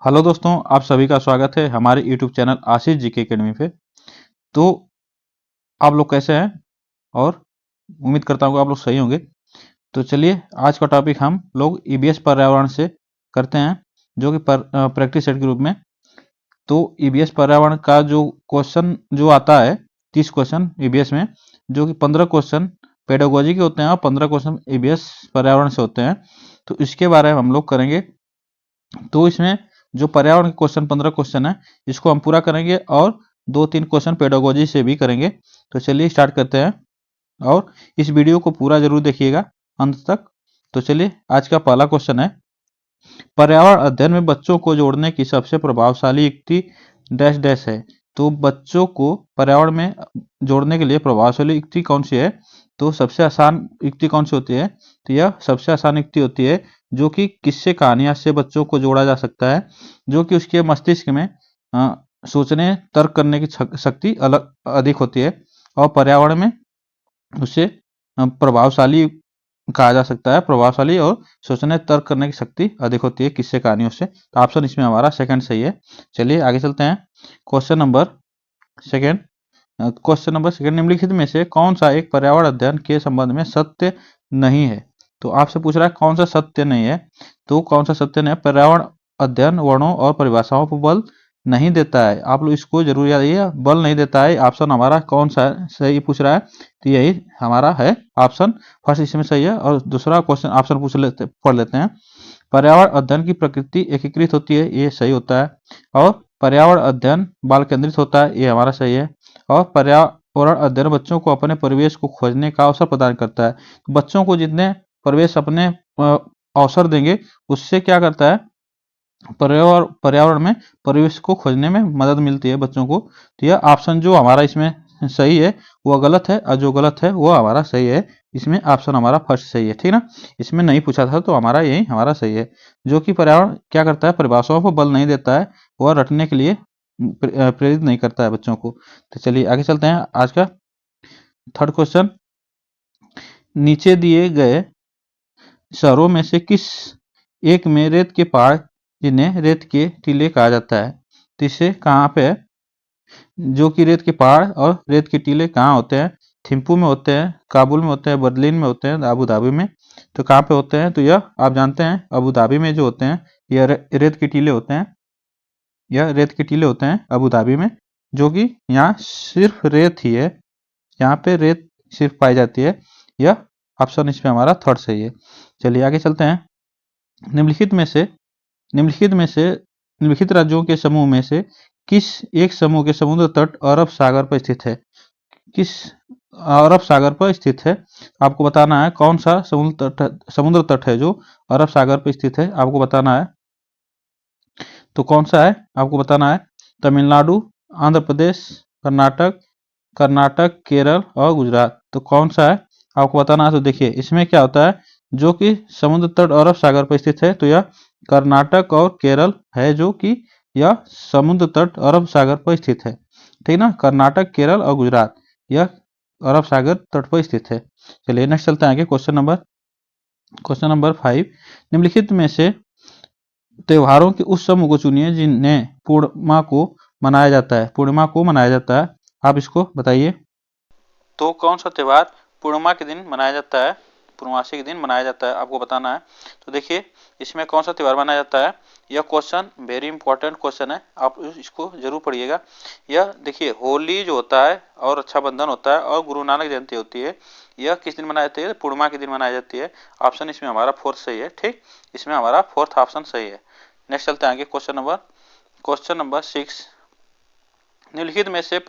Hello दोस्तों, आप सभी का स्वागत है हमारे यूट्यूब चैनल आशीष जीके एकेडमी पे। तो आप लोग कैसे हैं? और उम्मीद करता हूँ कि आप लोग सही होंगे। तो चलिए, आज का टॉपिक हम लोग ईबीएस पर्यावरण से करते हैं, जो कि प्रैक्टिस सेट के रूप में। तो ईबीएस पर्यावरण का जो क्वेश्चन जो आता है, 30 क्वेश्चन ईबीएस में, जो कि 15 क्वेश्चन पेडागोजी के होते हैं और 15 क्वेश्चन ईबीएस पर्यावरण से होते हैं। तो इसके बारे में हम लोग करेंगे। तो इसमें जो पर्यावरण के क्वेश्चन 15 क्वेश्चन है, इसको हम पूरा करेंगे और 2-3 क्वेश्चन पेडागोजी से भी करेंगे। तो चलिए स्टार्ट करते हैं और इस वीडियो को पूरा जरूर देखिएगा अंत तक। तो चलिए, आज का पहला क्वेश्चन है, पर्यावरण अध्ययन में बच्चों को जोड़ने की सबसे प्रभावशाली युक्ति डैश डैश है। तो बच्चों को पर्यावरण में जोड़ने के लिए प्रभावशाली युक्ति कौन सी है? तो सबसे आसान युक्ति कौन सी होती है? तो यह सबसे आसान युक्ति होती है जो कि किस्से कहानियां से बच्चों को जोड़ा जा सकता है, जो कि उसके मस्तिष्क में सोचने तर्क करने की शक्ति अलग अधिक होती है और पर्यावरण में उसे प्रभावशाली कहा जा सकता है। प्रभावशाली और सोचने तर्क करने की शक्ति अधिक होती है किस्से कहानियों से। तो ऑप्शन इसमें हमारा सेकंड सही है। चलिए आगे चलते हैं। क्वेश्चन नंबर सेकंड निम्नलिखित में से कौन सा एक पर्यावरण अध्ययन के संबंध में सत्य नहीं है? तो आपसे पूछ रहा है कौन सा सत्य नहीं है। तो कौन सा सत्य नहीं है? पर्यावरण अध्ययन वर्णों और परिभाषाओं पर बल नहीं देता है। आप लोग इसको जरूर याद रखिए, बल नहीं देता है। ऑप्शन हमारा कौन सा सही पूछ रहा है? तो यही हमारा है ऑप्शन फर्स्ट, इसमें सही है। और दूसरा क्वेश्चन ऑप्शन पढ़ लेते हैं। पर्यावरण अध्ययन की प्रकृति एकीकृत होती है, ये सही होता है। और पर्यावरण अध्ययन बाल केंद्रित होता है, ये हमारा सही है। और पर्यावरण अध्ययन बच्चों को अपने परिवेश को खोजने का अवसर प्रदान करता है। बच्चों को जितने परिवेश अपने अवसर देंगे, उससे क्या करता है, पर्यावरण में परिवेश को खोजने में मदद मिलती है बच्चों को। तो यह ऑप्शन जो हमारा इसमें सही है वो गलत है, और जो गलत है वो हमारा सही है। इसमें ऑप्शन हमारा फर्स्ट सही है, ठीक ना। इसमें नहीं पूछा था तो हमारा यही हमारा सही है। जो कि पर्यावरण क्या करता है, परिभाषाओं पर बल नहीं देता है, वह रटने के लिए प्रेरित नहीं करता है बच्चों को। तो चलिए आगे चलते हैं। आज का थर्ड क्वेश्चन, नीचे दिए गए शहरों में से किस एक में रेत के पहाड़, जिन्हें रेत के टीले कहा जाता है, तो इसे कहाँ पे है? जो कि रेत के पहाड़ और रेत के टीले कहाँ होते हैं? थिम्पू में होते हैं, काबुल में होते हैं, बर्लिन में होते हैं, अबू धाबी में। तो कहाँ पे होते हैं? तो यह आप जानते हैं, अबू धाबी में जो होते हैं यह रेत के टीले होते हैं। यह रेत के टीले होते हैं अबू धाबी में, जो कि यहाँ सिर्फ रेत ही है, यहाँ पे रेत सिर्फ पाई जाती है। यह ऑप्शन इसमें हमारा थर्ड सही है। चलिए आगे चलते हैं। निम्नलिखित में से निम्नलिखित में से निम्नलिखित राज्यों के समूह में से किस एक समूह के समुद्र तट अरब सागर पर स्थित है? किस अरब सागर पर स्थित है? आपको बताना है कौन सा समुद्र तट है जो अरब सागर पर स्थित है, आपको बताना है। तो कौन सा है आपको बताना है? तमिलनाडु, आंध्र प्रदेश, कर्नाटक कर्नाटक केरल और गुजरात। तो कौन सा है आपको बताना है। तो देखिए इसमें क्या होता है, जो कि समुद्र तट अरब सागर पर स्थित है, तो यह कर्नाटक और केरल है, जो कि यह समुद्र तट अरब सागर पर स्थित है, ठीक ना। कर्नाटक केरल और गुजरात यह अरब सागर तट पर स्थित है। चलिए नेक्स्ट चलते हैं आगे। क्वेश्चन नंबर 5, निम्नलिखित में से त्योहारों के उस समूह को चुनिए जिन्हें पूर्णिमा को मनाया जाता है। पूर्णिमा को मनाया जाता है, आप इसको बताइए। तो कौन सा त्यौहार पूर्णिमा के दिन मनाया जाता है, पूर्णमासी के दिन मनाया जाता है, आपको बताना है। तो देखिए इसमें कौन सा त्यौहार मनाया जाता है, यह क्वेश्चन वेरी इंपॉर्टेंट क्वेश्चन है, आप इसको जरूर पढ़िएगा। यह देखिए होली जो होता है और रक्षाबंधन होता है और गुरु नानक जयंती होती है, यह किस दिन मनाई जाती है? पूर्णिमा के दिन मनाई जाती है। ऑप्शन इसमें हमारा फोर्थ सही है, ठीक। इसमें हमारा फोर्थ ऑप्शन सही है। नेक्स्ट चलते हैं आगे। क्वेश्चन नंबर 6, निम्नलिखित में से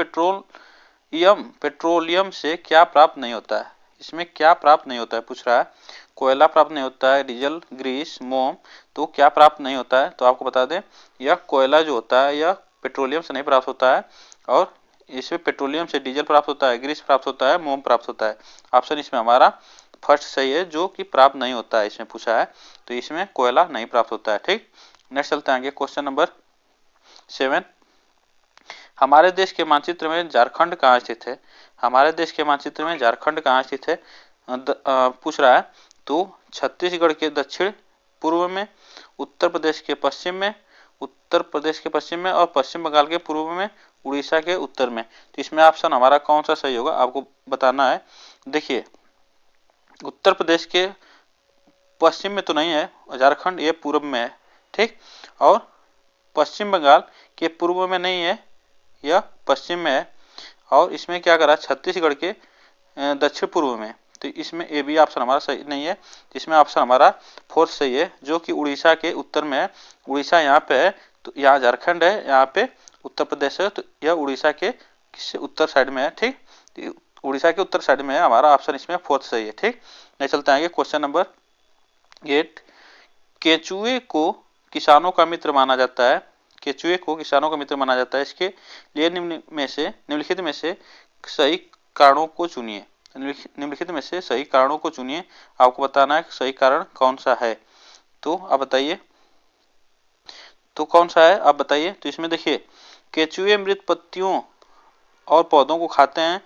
पेट्रोलियम से क्या प्राप्त नहीं होता है? इसमें क्या प्राप्त नहीं होता है पूछ रहा है। कोयला प्राप्त नहीं होता है, डीजल, ग्रीस, मोम। तो क्या प्राप्त नहीं होता है? तो आपको बता दें, यह कोयला जो होता है यह पेट्रोलियम से नहीं प्राप्त होता है, और इसमें पेट्रोलियम से डीजल प्राप्त होता है, ग्रीस प्राप्त होता है, मोम प्राप्त होता है। ऑप्शन इसमें हमारा फर्स्ट सही है, जो कि प्राप्त नहीं होता है इसमें पूछा है। तो इसमें कोयला नहीं प्राप्त होता है, ठीक। नेक्स्ट चलते हैं आगे। क्वेश्चन नंबर 7, हमारे देश के मानचित्र में झारखंड कहाँ स्थित है? हमारे देश के मानचित्र में झारखंड कहाँ स्थित है पूछ रहा है। तो छत्तीसगढ़ के दक्षिण पूर्व में, उत्तर प्रदेश के पश्चिम में, उत्तर प्रदेश के पश्चिम में और पश्चिम बंगाल के पूर्व में, उड़ीसा के उत्तर में। तो इसमें ऑप्शन हमारा कौन सा सही होगा आपको बताना है। देखिए उत्तर प्रदेश के पश्चिम में तो नहीं है, झारखंड ये पूर्व में है, ठीक। और पश्चिम बंगाल के पूर्व में नहीं है, यह पश्चिम में है। और इसमें क्या करा, छत्तीसगढ़ के दक्षिण पूर्व में। तो इसमें ए बी ऑप्शन हमारा सही नहीं है। इसमें ऑप्शन हमारा फोर्थ सही है, जो कि उड़ीसा के उत्तर में है। उड़ीसा यहाँ पे है, तो यहाँ झारखंड है, यहाँ पे उत्तर प्रदेश है, तो यह उड़ीसा के किससे उत्तर साइड में है, ठीक। तो उड़ीसा के उत्तर साइड में है, हमारा ऑप्शन इसमें फोर्थ सही है, ठीक। नहीं चलते आगे क्वेश्चन नंबर 8। केचुए को किसानों का मित्र माना जाता है। केचुए को किसानों का मित्र माना जाता है, इसके लिए निम्नलिखित में से सही कारणों को चुनिए। निम्नलिखित में से सही कारणों को चुनिए, आपको बताना है सही कारण कौन सा है। तो आप बताइए, तो कौन सा है आप बताइए। तो इसमें देखिए केचुए मृत पत्तियों और पौधों को खाते हैं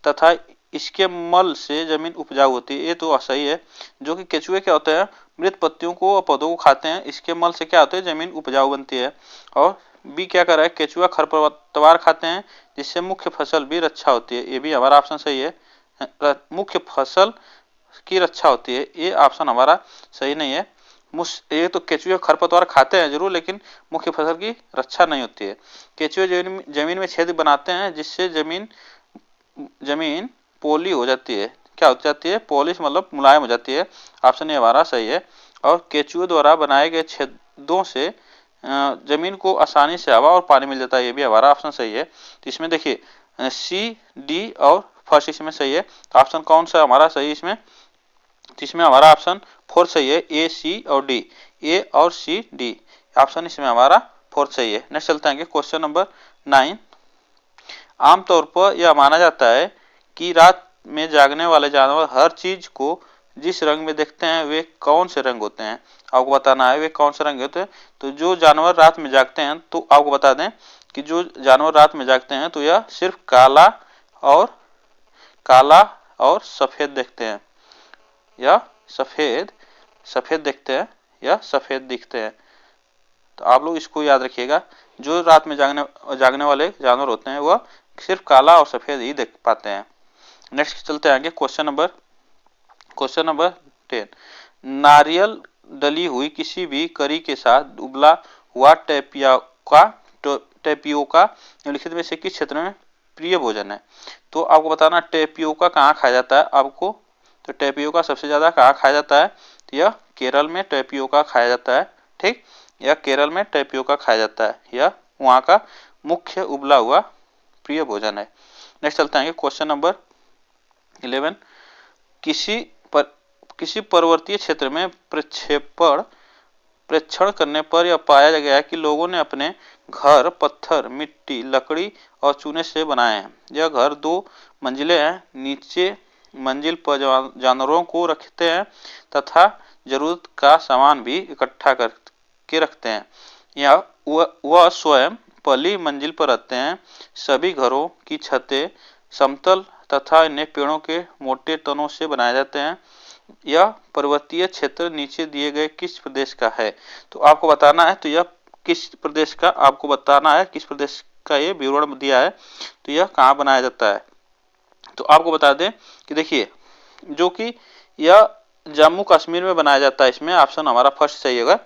तथा इसके मल से जमीन उपजाऊ होती है, ये तो सही है। जो कि केचुए क्या होते हैं, मृत पत्तियों को और पौधों को खाते हैं, इसके मल से क्या होता है, जमीन उपजाऊ बनती है। और बी क्या कर रहा है, केचुआ खरपतवार खाते हैं जिससे मुख्य फसल भी रक्षा होती है, ये भी हमारा ऑप्शन सही है। मुख्य फसल की रक्षा होती है, ये ऑप्शन हमारा सही नहीं है। ये तो केचुए खरपतवार खाते हैं जरूर, लेकिन मुख्य फसल की रक्षा नहीं होती है। केचुए जमीन में छेद बनाते हैं जिससे जमीन पोली हो जाती है। क्या हो जाती है, पॉलिश मतलब मुलायम हो जाती है। ऑप्शन ए हमारा सही है। और केचुए द्वारा बनाए गए छेदों से जमीन को आसानी से हवा और पानी मिल जाता है, ये भी हमारा ऑप्शन सही है। तो इसमें देखिए सी डी और फर्स्ट इसमें सही है। तो ऑप्शन कौन सा हमारा सही इसमें, तो इसमें हमारा ऑप्शन फोर्थ सही है, ए सी और डी, ए और सी डी ऑप्शन इसमें हमारा फोर्थ सही है। नेक्स्ट चलते हैं क्वेश्चन नंबर 9। आमतौर पर यह माना जाता है कि रात में जागने वाले जानवर हर चीज को जिस रंग में देखते हैं वे कौन से रंग होते हैं, आपको बताना है वे कौन से रंग होते हैं। तो जो जानवर रात में जागते हैं, तो आपको बता दें कि जो जानवर रात में जागते हैं तो यह सिर्फ काला और सफेद देखते हैं, या सफेद देखते हैं, या सफेद दिखते हैं। तो आप लोग इसको याद रखिएगा, जो रात में जागने वाले जानवर होते हैं वह सिर्फ काला और सफेद ही देख पाते हैं। नेक्स्ट चलते हैं आगे क्वेश्चन नंबर 10। नारियल डली हुई किसी भी करी के साथ उबला हुआ टेपियोका निम्नलिखित में से किस क्षेत्र में प्रिय भोजन है। तो आपको बताना टेपियोका कहाँ खाया जाता है आपको। तो टेपियोका सबसे ज्यादा कहाँ खाया जाता है, तो यह केरल में टेपियोका खाया जाता है, ठीक। यह केरल में टेपियोका खाया जाता है, यह वहाँ का मुख्य उबला हुआ प्रिय भोजन है। नेक्स्ट चलते हैं क्वेश्चन नंबर 11। किसी पर्वतीय क्षेत्र में प्रेक्षण करने पर यह पाया गया कि लोगों ने अपने घर पत्थर, मिट्टी, लकड़ी और चूने से बनाए हैं। यह घर 2 मंजिले हैं। नीचे मंजिल पर जानवरों को रखते हैं तथा जरूरत का सामान भी इकट्ठा करके रखते हैं। या वह स्वयं पहली मंजिल पर रहते हैं। सभी घरों की छतें समतल तथा इन्हें पेड़ों के मोटे तनों से बनाए जाते हैं। यह पर्वतीय क्षेत्र नीचे दिए गए किस प्रदेश का है। तो आपको बताना है, तो यह किस प्रदेश का, आपको बताना है किस प्रदेश का ये विवरण दिया है, तो यह कहाँ बनाया जाता है। तो आपको बता दें कि देखिए जो कि यह जम्मू कश्मीर में बनाया जाता है। इसमें ऑप्शन हमारा फर्स्ट सही होगा।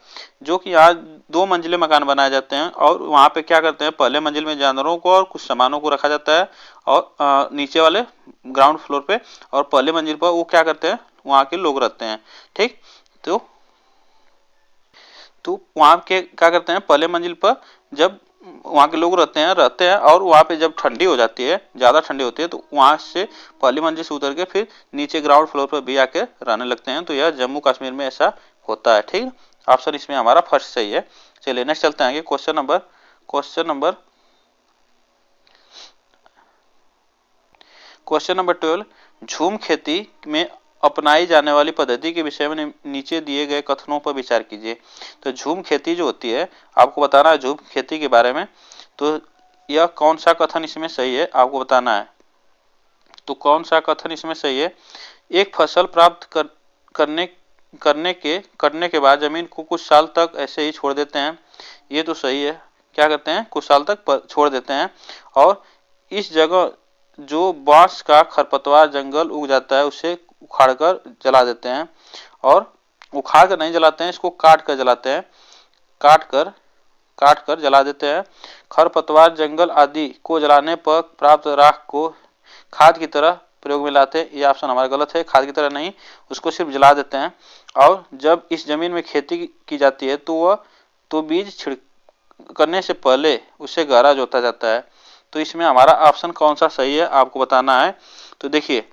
जो कि यहाँ 2 मंजिले मकान बनाए जाते हैं और वहाँ पे क्या करते हैं, पहले मंजिल में जानवरों को और कुछ सामानों को रखा जाता है, और नीचे वाले ग्राउंड फ्लोर पे और पहले मंजिल पर वो क्या करते हैं, वहाँ के लोग रहते हैं, ठीक। तो वहाँ के क्या करते हैं, पहले मंजिल पर जब वहाँ के लोग रहते हैं और वहाँ पे जब ठंडी हो जाती है, ज़्यादा ठंडी होती है, तो वहाँ से पहली मंजिल से उतर के फिर नीचे ग्राउंड फ्लोर पर भी आके रहने लगते हैं। तो यह जम्मू कश्मीर में ऐसा होता है, ठीक। ऑप्शन इसमें हमारा फर्स्ट सही है। चलिए नेक्स्ट चलते हैं क्वेश्चन नंबर 12। झूम खेती में अपनाई जाने वाली पद्धति के विषय में नीचे दिए गए कथनों पर विचार कीजिए। तो झूम खेती जो होती है, आपको बताना है झूम खेती के बारे में। तो यह कौन सा कथन इसमें सही है, आपको बताना है। तो कौन सा कथन इसमें सही है, एक फसल प्राप्त करने के बाद जमीन को कुछ साल तक ऐसे ही छोड़ देते हैं, ये तो सही है। क्या करते हैं, कुछ साल तक छोड़ देते हैं और इस जगह जो बांस का खरपतवार जंगल उग जाता है उसे उखाड़ कर जला देते हैं। और उखाड़ कर नहीं जलाते हैं, इसको काट कर जलाते हैं, काट कर जला देते हैं। खरपतवार जंगल आदि को जलाने पर प्राप्त राख को खाद की तरह प्रयोग में लाते हैं। ये ऑप्शन हमारा गलत है, खाद की तरह नहीं, उसको सिर्फ जला देते हैं। और जब इस जमीन में खेती की जाती है तो बीज करने से पहले उसे गहरा जोता जाता है। तो इसमें हमारा ऑप्शन कौन सा सही है आपको बताना है। तो देखिए,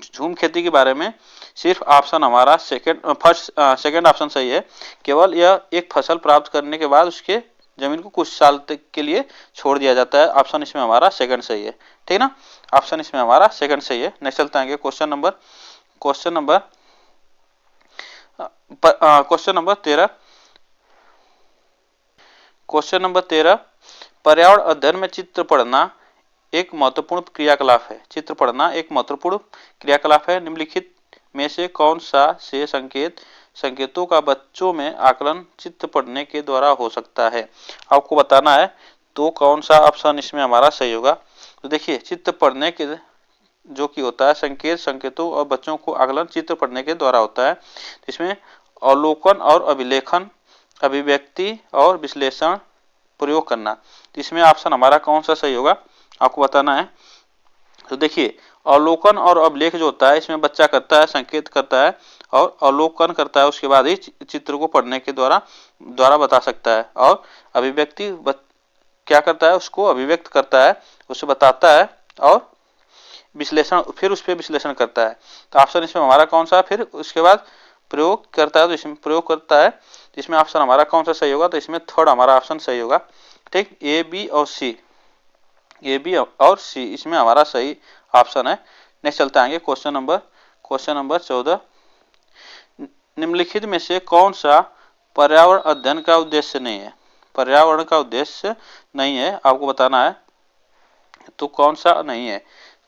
झूम खेती के बारे में सिर्फ ऑप्शन हमारा सेकंड ऑप्शन सही है। केवल यह एक फसल प्राप्त करने के बाद उसके जमीन को कुछ साल तक के लिए छोड़ दिया जाता है। ऑप्शन इसमें हमारा सेकंड सही है, ठीक ना। ऑप्शन इसमें हमारा सेकंड सही है। नेक्स्ट चलते हैं क्वेश्चन नंबर 13। पर्यावरण अध्ययन में चित्र पढ़ना एक महत्वपूर्ण क्रियाकलाप है। चित्र पढ़ना एक महत्वपूर्ण क्रियाकलाप है। निम्नलिखित में से कौन सा से संकेतों का बच्चों में आकलन चित्र पढ़ने के द्वारा हो सकता है, आपको बताना है। तो कौन सा ऑप्शन इसमें हमारा सही होगा। तो देखिए, चित्र पढ़ने के जो कि होता है संकेतों और बच्चों को आकलन चित्र पढ़ने के द्वारा होता है। इसमें अवलोकन और अभिलेखन, अभिव्यक्ति और विश्लेषण प्रयोग करना। इसमें ऑप्शन हमारा कौन सा सही होगा आपको बताना है। तो देखिए, अवलोकन और अभिलेख जो होता है इसमें बच्चा करता है, संकेत करता है और अवलोकन करता है, उसके बाद ही चित्र को पढ़ने के द्वारा बता सकता है। और अभिव्यक्ति क्या करता है, उसको अभिव्यक्त करता है, उसे बताता है और विश्लेषण, फिर उस पर विश्लेषण करता है। तो ऑप्शन इसमें हमारा कौन सा, फिर उसके बाद प्रयोग करता है, तो इसमें प्रयोग करता है। तो इसमें ऑप्शन हमारा कौन सा सही होगा। तो इसमें थर्ड हमारा ऑप्शन सही होगा, ठीक। ए बी और सी इसमें हमारा सही ऑप्शन है। नेक्स्ट चलते आएंगे क्वेश्चन नंबर 14। निम्नलिखित में से कौन सा पर्यावरण अध्ययन का उद्देश्य नहीं है। पर्यावरण का उद्देश्य नहीं है, आपको बताना है। तो कौन सा नहीं है।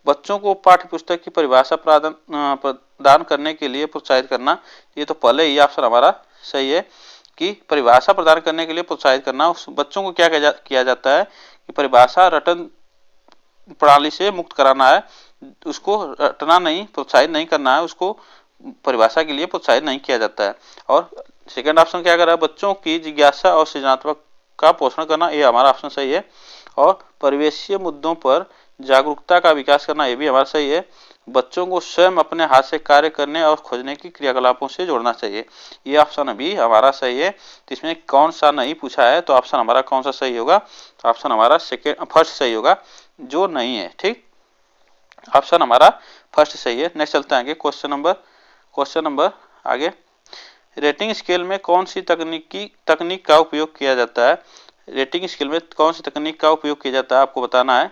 बच्चों को पाठ्य पुस्तक की परिभाषा प्रदान करने के लिए प्रोत्साहित करना, ये तो पहले ही ऑप्शन हमारा सही है कि परिभाषा प्रदान करने के लिए प्रोत्साहित करना। उस बच्चों को क्या किया जाता है कि परिभाषा रटन प्रणाली से मुक्त कराना है, उसको रटना नहीं, प्रोत्साहित नहीं करना है, उसको परिभाषा के लिए प्रोत्साहित नहीं किया जाता है। और सेकंड ऑप्शन क्या कर रहा है, बच्चों की जिज्ञासा और सृजनात्मक का पोषण करना, ये हमारा ऑप्शन सही है। और परिवेशीय मुद्दों पर जागरूकता का विकास करना, ये भी हमारा सही है। बच्चों को स्वयं अपने हाथ से कार्य करने और खोजने की क्रियाकलापों से जोड़ना चाहिए, ये ऑप्शन भी हमारा सही है। तो इसमें कौन सा नहीं पूछा है, तो ऑप्शन हमारा कौन सा सही होगा। ऑप्शन हमारा फर्स्ट सही होगा, जो नहीं है, ठीक। ऑप्शन हमारा फर्स्ट सही है। नेक्स्ट चलते हैं क्वेश्चन नंबर आगे। रेटिंग स्केल में कौन सी तकनीक का उपयोग किया जाता है। रेटिंग स्केल में कौन सी तकनीक का उपयोग किया जाता है, आपको बताना है।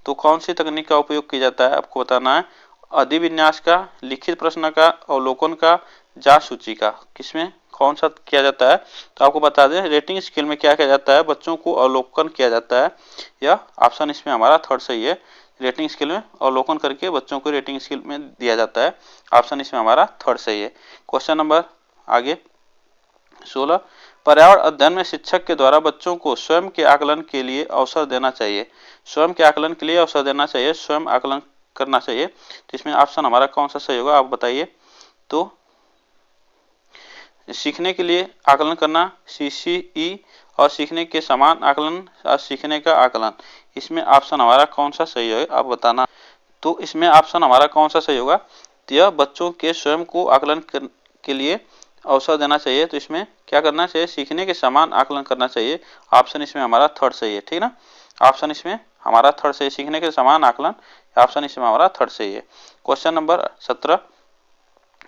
तो कौन सी तकनीक का उपयोग किया जाता है, आपको बताना है। अधिविन्यास का, लिखित प्रश्न का, अवलोकन का, जांच सूची का, किसमें कौन सा किया जाता है। तो आपको बता दें, रेटिंग स्केल में क्या किया जाता है, बच्चों को अवलोकन किया जाता है। यह ऑप्शन इसमें हमारा थर्ड सही है। रेटिंग स्केल में अवलोकन करके बच्चों को रेटिंग स्केल में दिया जाता है। ऑप्शन इसमें हमारा थर्ड सही है। क्वेश्चन नंबर आगे 16। पर्यावरण अध्ययन में शिक्षक के द्वारा बच्चों को स्वयं के आकलन के लिए अवसर देना चाहिए। स्वयं के आकलन के लिए अवसर देना चाहिए, स्वयं आकलन करना चाहिए। तो इसमें ऑप्शन हमारा कौन सा सही होगा, आप बताइए। तो सीखने के लिए आकलन करना, CCE, और सीखने के समान आकलन और सीखने का आकलन, इसमें ऑप्शन हमारा कौन सा सही है, आप बताना। तो इसमें ऑप्शन हमारा कौन सा सही होगा। तो यह बच्चों के स्वयं को आकलन के लिए अवसर देना चाहिए। तो इसमें क्या करना चाहिए, सीखने के समान आकलन करना चाहिए। ऑप्शन इसमें हमारा थर्ड सही है, ठीक ना। ऑप्शन इसमें हमारा थर्ड सही, सीखने के समान आकलन, ऑप्शन इसमें हमारा थर्ड सही है। Question number 17।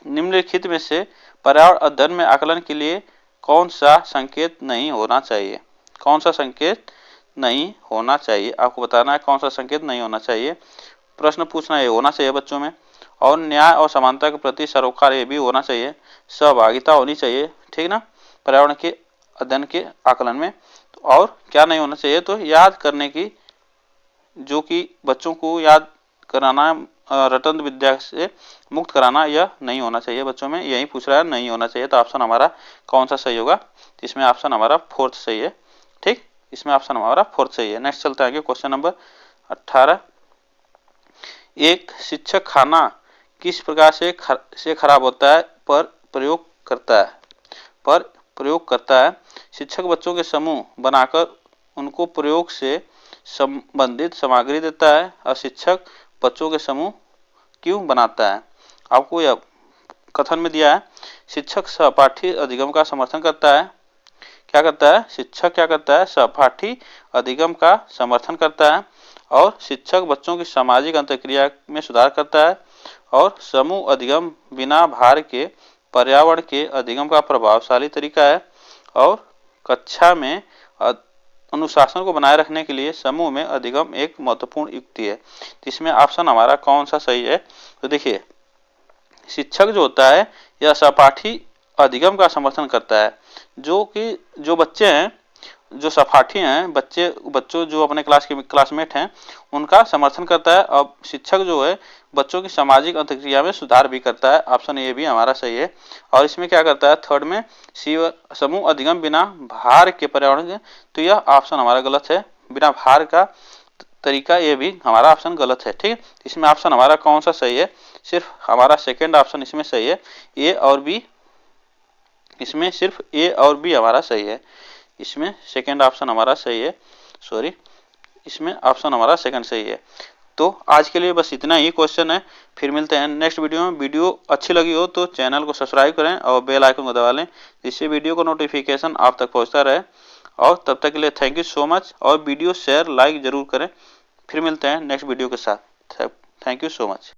निम्नलिखित में से पर्यावरण अध्ययन में आकलन के लिए कौन सा संकेत नहीं होना चाहिए। कौन सा संकेत नहीं होना चाहिए, आपको बताना है कौन सा संकेत नहीं होना चाहिए। प्रश्न पूछना ये होना चाहिए बच्चों में, और न्याय और समानता के प्रति सरोकार ये भी होना चाहिए। सहभागिता होनी चाहिए, ठीक ना, पर्यावरण के अध्ययन के आकलन में। और क्या नहीं होना चाहिए, तो याद करने की, जो कि बच्चों को याद कराना, रटन विद्या से मुक्त कराना, यह नहीं होना चाहिए बच्चों में, यही पूछ रहा है, नहीं होना चाहिए। तो ऑप्शन हमारा कौन सा सही होगा। इसमें ऑप्शन हमारा फोर्थ सही है। इसमें ऑप्शन हमारा फोर्थ सही है। नेक्स्ट चलते हैं आगे, क्वेश्चन नंबर 18। एक शिक्षक खाना किस प्रकार से खराब होता है पर प्रयोग करता है। शिक्षक बच्चों के समूह बनाकर उनको प्रयोग से संबंधित सामग्री देता है और शिक्षक बच्चों के समूह क्यों बनाता है। आपको यह कथन में दिया है, शिक्षक सहपाठी अधिगम का समर्थन करता है। क्या करता है? शिक्षक क्या करता है? सहपाठी अधिगम का समर्थन करता है और शिक्षक बच्चों की सामाजिक अंतःक्रिया में सुधार करता है और समूह अधिगम बिना भार के पर्यावरण के अधिगम का प्रभावशाली तरीका है और कक्षा में अनुशासन को बनाए रखने के लिए समूह में अधिगम एक महत्वपूर्ण युक्ति है। इसमें ऑप्शन हमारा कौन सा सही है? तो देखिए, शिक्षक जो होता है यह सहपाठी अधिगम का समर्थन करता है, जो बच्चे हैं, जो सहपाठी हैं, बच्चों जो अपने क्लासमेट हैं, उनका समर्थन करता है और शिक्षक जो है बच्चों की सामाजिक अंतःक्रिया में सुधार भी करता है। ऑप्शन ए भी हमारा सही है। और इसमें क्या करता है? थर्ड में समूह अधिगम बिना भार के पर्यावरण, तो यह ऑप्शन हमारा गलत है। बिना भार का तरीका, ये भी हमारा ऑप्शन गलत है। ठीक है, इसमें ऑप्शन हमारा कौन सा सही है? सिर्फ हमारा सेकेंड ऑप्शन इसमें सही है, ए और बी। इसमें सिर्फ ए और बी हमारा सही है। इसमें सेकेंड ऑप्शन हमारा सही है, सॉरी, इसमें ऑप्शन हमारा सेकंड सही है। तो आज के लिए बस इतना ही क्वेश्चन है, फिर मिलते हैं नेक्स्ट वीडियो में। वीडियो अच्छी लगी हो तो चैनल को सब्सक्राइब करें और बेल आइकन को दबा लें, जिससे वीडियो को नोटिफिकेशन आप तक पहुंचता रहे। और तब तक के लिए थैंक यू सो मच, और वीडियो शेयर लाइक जरूर करें। फिर मिलते हैं नेक्स्ट वीडियो के साथ। Thank you so much.